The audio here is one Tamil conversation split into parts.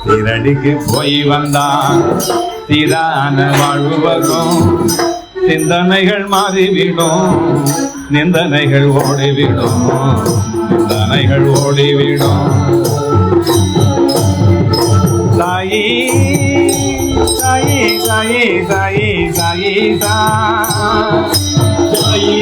சீரடிக்கு போய் வந்தான் சீரான வாழ்வு வரும். சிந்தனைகள் மாறிவிடும், நிந்தனைகள் ஓடிவிடும், நிந்தனைகள் ஓடிவிடும். சாயி சாயி சாயி சாயி சாயி சாயி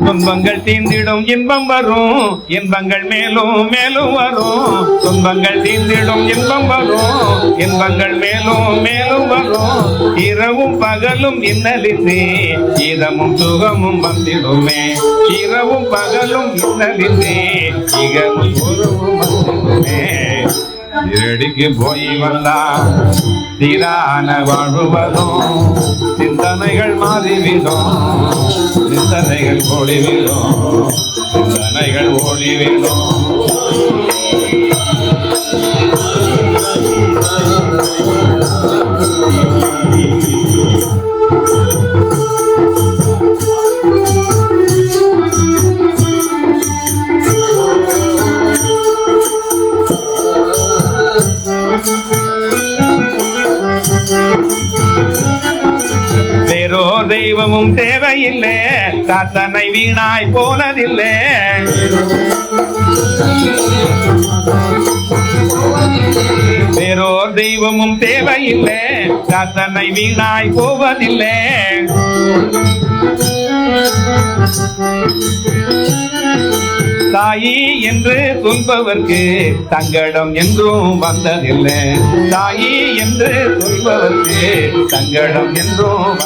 துன்பங்கள் தீர்ந்திடும் இன்பம் வரும், இன்பங்கள் மேலும் மேலும் வரும். துன்பங்கள் தீர்ந்திடும் இன்பம் வரும், இன்பங்கள் மேலும் மேலும் வரும். இரவும் பகலும் இன்னலின்றி இதமும் சுகமும் வந்திடுமே. இரவும் பகலும் இன்னலின்றி இகமும் சுகமும் வந்திடுமே. சீரடிக்கு போய் வந்தா சீரான வாழ்வு வரும். சிந்தனைகள் மாறிவிடும், சிந்தனைகள் ஓடிவிடும், சிந்தனைகள் ஓடிவிடும். வேறோ தெய்வமும் தேவையில்லை, சாத்தனை வீணாய் போனதில்லை. வேறோ தெய்வமும் தேவையில்லை, சாத்தனை வீணாய் போவதில்லை. தாயி என்று சொல்பவர்க்கு சங்கடம் என்றும் வந்ததில்லை. தாயி என்று சொல்பவர்க்கு சங்கடம் என்றும்